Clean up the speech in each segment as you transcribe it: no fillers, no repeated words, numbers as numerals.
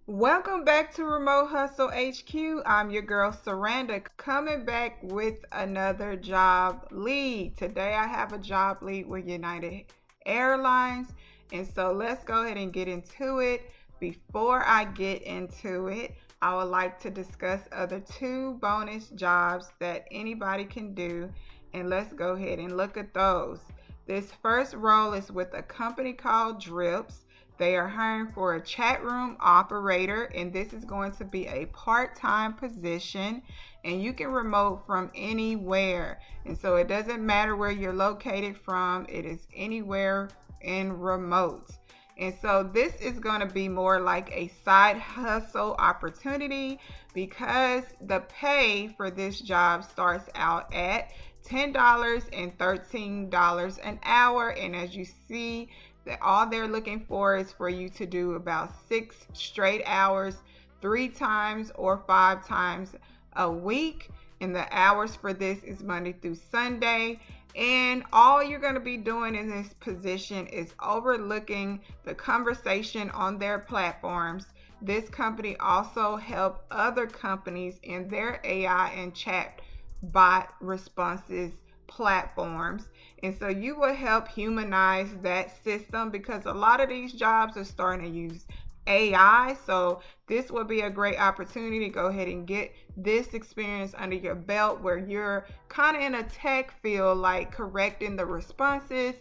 Welcome back to Remote Hustle HQ. I'm your girl Saranda, coming back with another job lead. Today I have a job lead with United Airlines, and so let's go ahead and get into it. Before I get into it, I would like to discuss other two bonus jobs that anybody can do, and let's go ahead and look at those. This first role is with a company called Drips. They are hiring for a chat room operator, and this is going to be a part-time position, and you can remote from anywhere. And so it doesn't matter where you're located from, it is anywhere in remote. And so this is going to be more like a side hustle opportunity because the pay for this job starts out at $10 and $13 an hour. And as you see, that all they're looking for is for you to do about 6 straight hours 3 times or 5 times a week. And the hours for this is Monday through Sunday. And all you're going to be doing in this position is overlooking the conversation on their platforms. This company also helps other companies in their AI and chat bot responses platforms. And so you will help humanize that system because a lot of these jobs are starting to use AI. So this will be a great opportunity to go ahead and get this experience under your belt where you're kind of in a tech field, like correcting the responses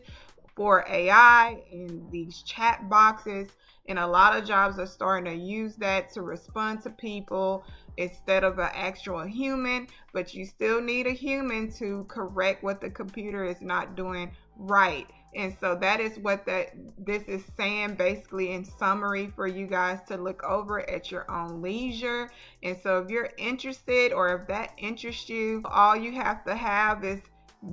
for AI in these chat boxes. And a lot of jobs are starting to use that to respond to people instead of an actual human, but you still need a human to correct what the computer is not doing right. And so that is what this is saying basically in summary for you guys to look over at your own leisure. And so if you're interested or if that interests you, all you have to have is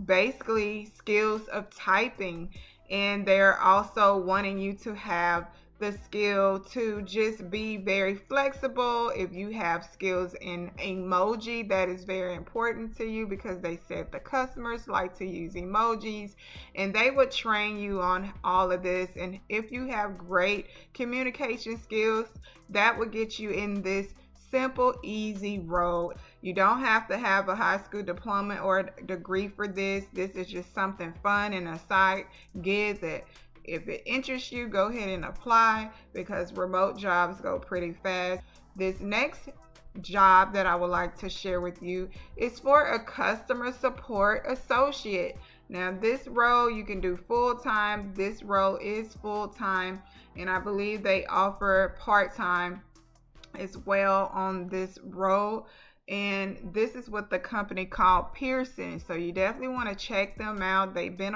basically skills of typing. And they're also wanting you to have the skill to just be very flexible. If you have skills in emoji, that is very important to you because they said the customers like to use emojis, and they would train you on all of this. And if you have great communication skills, that would get you in this simple, easy road. You don't have to have a high school diploma or a degree for this. This is just something fun and a side gig that if it interests you, go ahead and apply because remote jobs go pretty fast. This next job that I would like to share with you is for a customer support associate. Now, this role you can do full time. This role is full time, and I believe they offer part time as well on this role. And this is what the company called Pearson. So you definitely want to check them out. They've been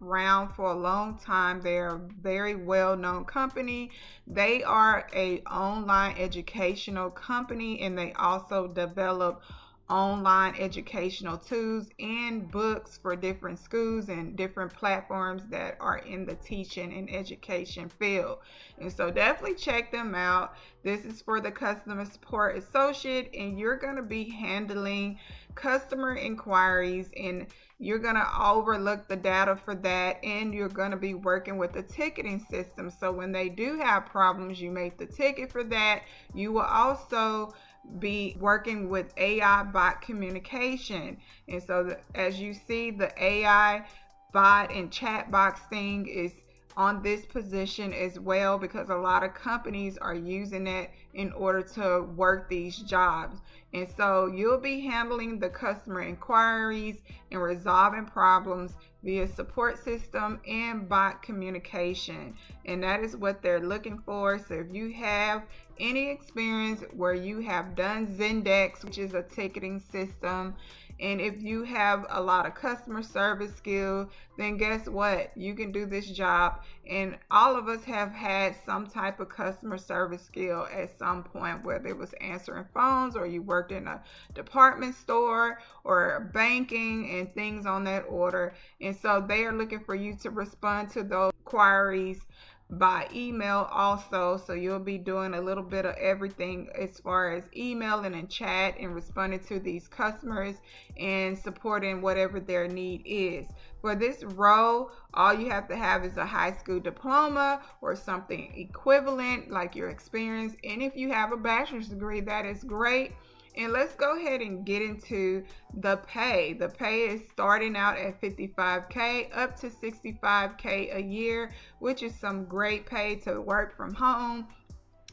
around for a long time. They're a very well-known company. They are a online educational company, and they also develop online educational tools and books for different schools and different platforms that are in the teaching and education field. And so definitely check them out. This is for the customer support associate, and you're going to be handling customer inquiries, and you're going to overlook the data for that, and you're going to be working with the ticketing system. So when they do have problems, you make the ticket for that. You will also be working with AI bot communication. And so as you see, the AI bot and chat box thing is on this position as well because a lot of companies are using it in order to work these jobs. And so you'll be handling the customer inquiries and resolving problems via support system and bot communication. And that is what they're looking for. So if you have any experience where you have done Zendesk, which is a ticketing system, and if you have a lot of customer service skills, then guess what? You can do this job. And all of us have had some type of customer service skill at some point, whether it was answering phones or you worked in a department store or banking and things on that order. And so they are looking for you to respond to those inquiries by email also. So you'll be doing a little bit of everything as far as emailing and chat and responding to these customers and supporting whatever their need is. For this role, all you have to have is a high school diploma or something equivalent like your experience. And if you have a bachelor's degree, that is great. And let's go ahead and get into the pay. The pay is starting out at 55K up to 65K a year, which is some great pay to work from home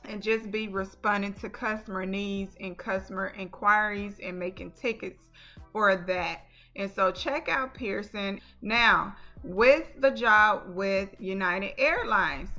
and just be responding to customer needs and customer inquiries and making tickets for that. And so check out Pearson. Now, with the job with United Airlines,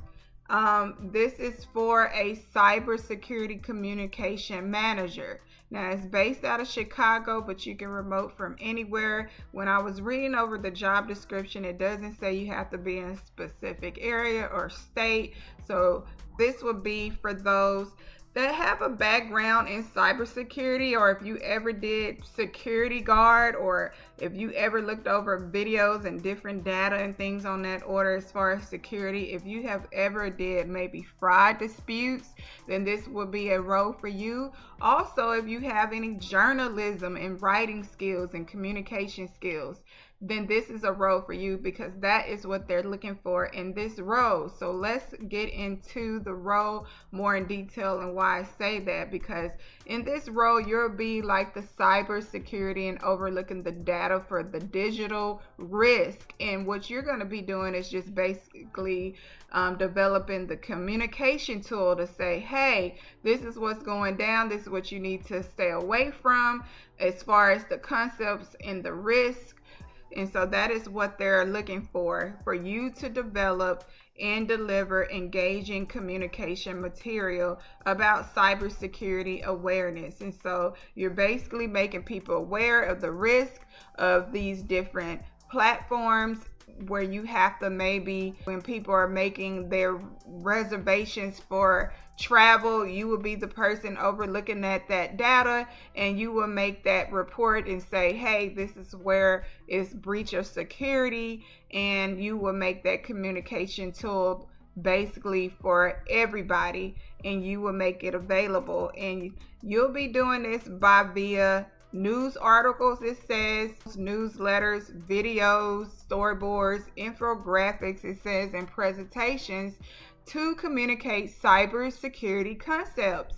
this is for a cybersecurity communication manager. Now, it's based out of Chicago, but you can remote from anywhere. When I was reading over the job description, it doesn't say you have to be in a specific area or state. So this would be for those that have a background in cybersecurity, or if you ever did security guard, or if you ever looked over videos and different data and things on that order as far as security. If you have ever did maybe fraud disputes, then this will be a role for you. Also, if you have any journalism and writing skills and communication skills, then this is a role for you, because that is what they're looking for in this role. So let's get into the role more in detail and why I say that, because in this role you'll be like the cyber security and overlooking the data for the digital risk. And what you're going to be doing is just basically developing the communication tool to say, hey, this is what's going down, this is what you need to stay away from as far as the concepts and the risk. And so that is what they're looking for you to develop and deliver engaging communication material about cybersecurity awareness. And so you're basically making people aware of the risk of these different platforms, where you have to, maybe when people are making their reservations for travel, you will be the person overlooking that data, and you will make that report and say, hey, this is where it's breach of security, and you will make that communication tool basically for everybody, and you will make it available. And you'll be doing this via news articles, it says, newsletters, videos, storyboards, infographics, it says, and presentations to communicate cybersecurity concepts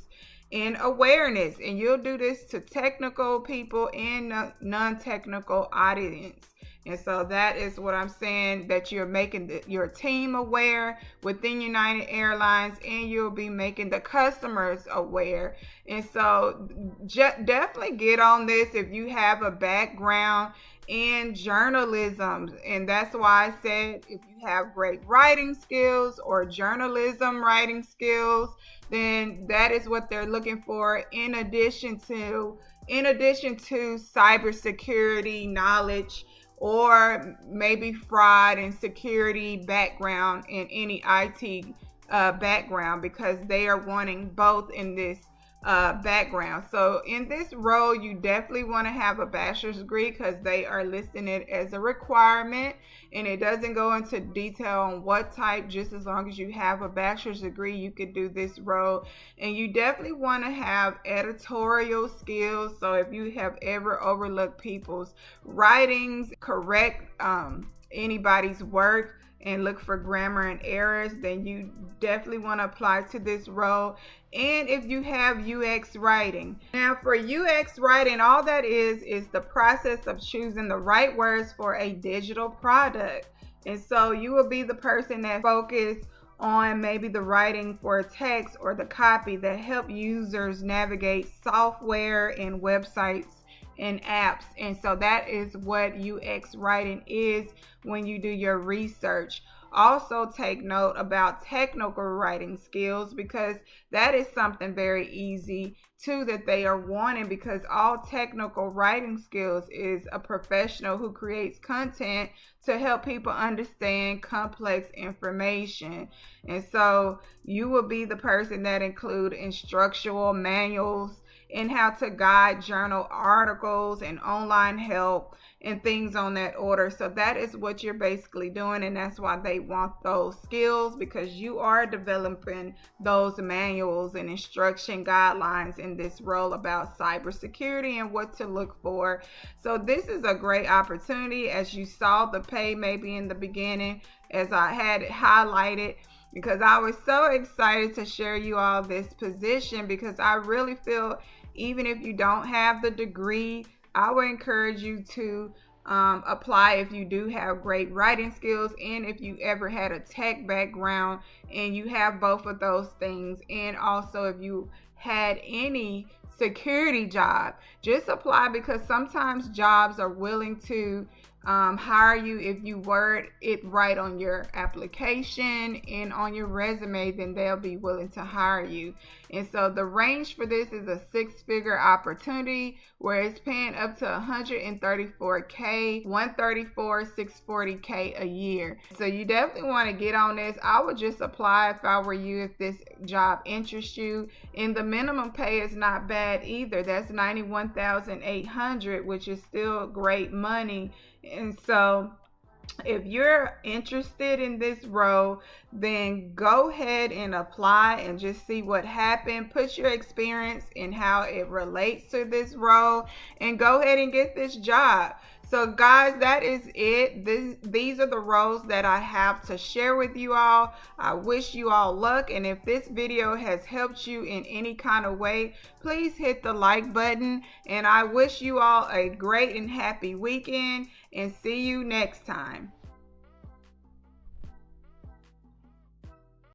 and awareness. And you'll do this to technical people and non-technical audience. And so that is what I'm saying, that you're making your team aware within United Airlines, and you'll be making the customers aware. And so definitely get on this if you have a background in journalism. And that's why I said, if you have great writing skills or journalism writing skills, then that is what they're looking for, in addition to cybersecurity knowledge, or maybe fraud and security background in any IT background, because they are wanting both in this background. So in this role, you definitely want to have a bachelor's degree, because they are listing it as a requirement, and it doesn't go into detail on what type. Just as long as you have a bachelor's degree, you could do this role. And you definitely want to have editorial skills. So if you have ever overlooked people's writings, correct anybody's work, and look for grammar and errors, then you definitely want to apply to this role. And if you have UX writing. Now, for UX writing, all that is the process of choosing the right words for a digital product. And so you will be the person that focus on maybe the writing for text or the copy that help users navigate software and websites and apps. And so that is what UX writing is when you do your research. Also take note about technical writing skills, because that is something very easy too that they are wanting, because all technical writing skills is a professional who creates content to help people understand complex information. And so you will be the person that include instructional manuals and how to guide journal articles and online help and things on that order. So that is what you're basically doing, and that's why they want those skills, because you are developing those manuals and instruction guidelines in this role about cybersecurity and what to look for. So this is a great opportunity. As you saw the pay maybe in the beginning, as I had it highlighted, because I was so excited to share you all this position, because I really feel even if you don't have the degree, I would encourage you to apply if you do have great writing skills, and if you ever had a tech background and you have both of those things, and also if you had any security job, just apply, because sometimes jobs are willing to hire you if you word it right on your application and on your resume, then they'll be willing to hire you. And so the range for this is a six-figure opportunity where it's paying up to $134K, $640K a year. So you definitely want to get on this. I would just apply if I were you, if this job interests you. And the minimum pay is not bad either. That's $91,800, which is still great money. And so if you're interested in this role, then go ahead and apply and just see what happened. Put your experience and how it relates to this role and go ahead and get this job. So guys, that is it. These are the roles that I have to share with you all. I wish you all luck, and if this video has helped you in any kind of way, please hit the like button, and I wish you all a great and happy weekend, and see you next time.